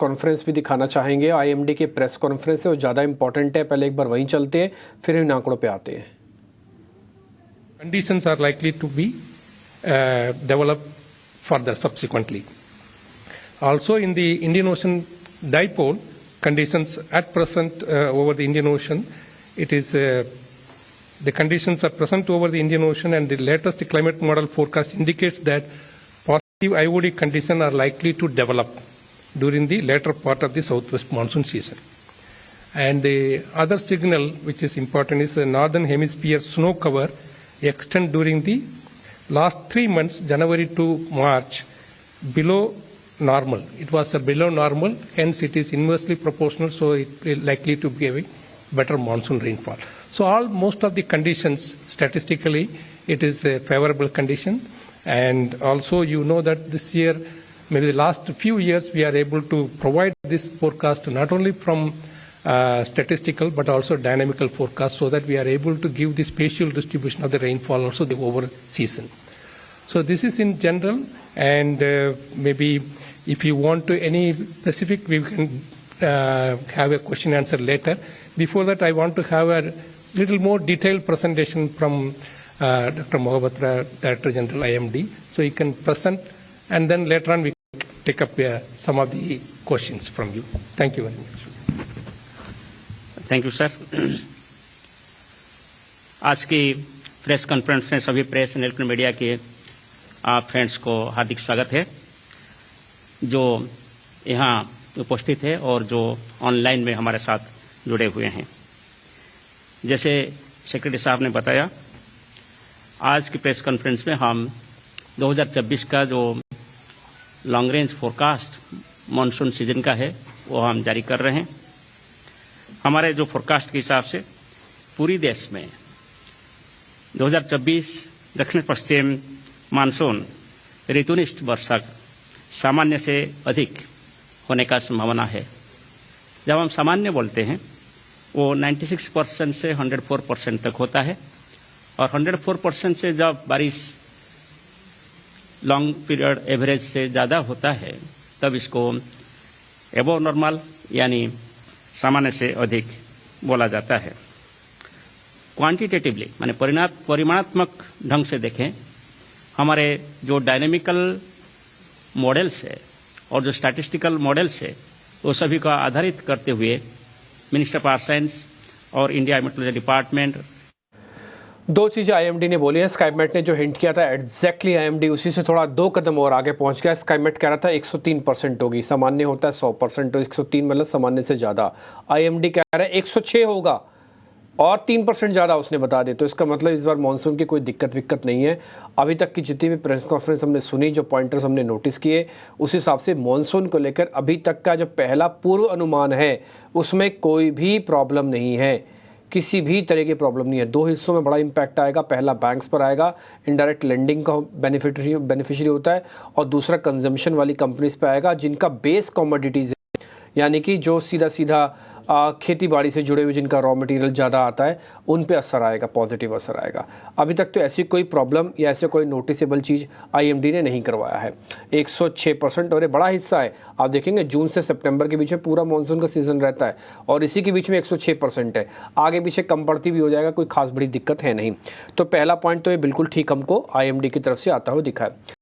Conference भी दिखाना चाहेंगे। आईएमडी के प्रेस कॉन्फ्रेंस है वो ज़्यादा इंपॉर्टेंट है, पहले एक बार वहीं चलते हैं फिर इन आंकड़ों पे आते हैं। Conditions are likely to be developed further subsequently. Also in the Indian Ocean dipole, conditions at present over the Indian Ocean, it is the conditions are present over the Indian Ocean, and the latest climate model forecast indicates that positive IOD conditions are likely to develop during the later part of the southwest monsoon season. And the other signal which is important is the northern hemisphere snow cover extend during the last 3 months, January to March, below normal. It was below normal, hence it is inversely proportional, so it is likely to give a better monsoon rainfall. So most of the conditions, statistically, it is a favorable condition. And also you know that this year, maybe the last few years, we are able to provide this forecast not only from statistical but also dynamical forecast, so that we are able to give the spatial distribution of the rainfall also the over season. So this is in general, and maybe if you want to any specific, we can have a question answer later. Before that, I want to have a little more detailed presentation from Dr. Mohapatra, Director General IMD, so he can present, and then later on we can take up some of the questions from you. Thank you very much. Thank you sir. आज की press conference में सभी press and electronic media के friends को हार्दिक स्वागत है, जो यहाँ उपस्थित है और जो ऑनलाइन में हमारे साथ जुड़े हुए हैं। जैसे सेक्रेटरी साहब ने बताया, आज की प्रेस कॉन्फ्रेंस में हम 2024 का जो long range forecast monsoon season का है वो हम जारी कर रहे हैं। हमारे जो फोरकास्ट के हिसाब से पूरी देश में 2024 दक्षिण पश्चिम मानसून ऋतुनिष्ठ वर्षा सामान्य से अधिक होने का संभावना है। जब हम सामान्य बोलते हैं वो 96% से 104% तक होता है, और 104% से जब बारिश लॉन्ग पीरियड एवरेज से ज़्यादा होता है तब इसको एबव नॉर्मल यानी सामान्य से अधिक बोला जाता है। क्वांटिटेटिवली माने परिमाणात्मक ढंग से देखें, हमारे जो डायनेमिकल मॉडल्स है और जो स्टैटिस्टिकल मॉडल्स है वो सभी का आधारित करते हुए मिनिस्टर ऑफ आर्थ साइंस और इंडिया मेट्रोलॉजी डिपार्टमेंट दो चीज़ें आईएमडी ने बोली हैं। स्काईमेट ने जो हिंट किया था एग्जैक्टली आईएमडी उसी से थोड़ा 2 कदम और आगे पहुंच गया। स्काईमेट कह रहा था 103% होगी, सामान्य होता है 100%, तो 103 मतलब सामान्य से ज़्यादा। आईएमडी कह रहा है 106 होगा और 3% ज़्यादा उसने बता दिया। तो इसका मतलब इस बार मानसून की कोई दिक्कत नहीं है। अभी तक की जितनी भी प्रेस कॉन्फ्रेंस हमने सुनी, जो पॉइंटर्स हमने नोटिस किए, उस हिसाब से मानसून को लेकर अभी तक का जो पहला पूर्व अनुमान है उसमें कोई भी प्रॉब्लम नहीं है, किसी भी तरह की प्रॉब्लम नहीं है। 2 हिस्सों में बड़ा इम्पैक्ट आएगा। पहला बैंक्स पर आएगा, इनडायरेक्ट लेंडिंग का बेनिफिशियरी होता है, और दूसरा कंजम्पशन वाली कंपनीज पे आएगा जिनका बेस कमोडिटीज़ है, यानी कि जो सीधा खेती बाड़ी से जुड़े हुए जिनका रॉ मटेरियल ज़्यादा आता है उन पे असर आएगा, पॉजिटिव असर आएगा। अभी तक तो ऐसी कोई प्रॉब्लम या ऐसे कोई नोटिसेबल चीज़ आईएमडी ने नहीं करवाया है। 106% और ये बड़ा हिस्सा है। आप देखेंगे जून से सितंबर के बीच में पूरा मानसून का सीज़न रहता है और इसी के बीच में 106% है। आगे पीछे कम बढ़ती भी हो जाएगा, कोई खास बड़ी दिक्कत है नहीं। तो पहला पॉइंट तो ये बिल्कुल ठीक हमको आईएमडी की तरफ से आता हुआ दिखा है।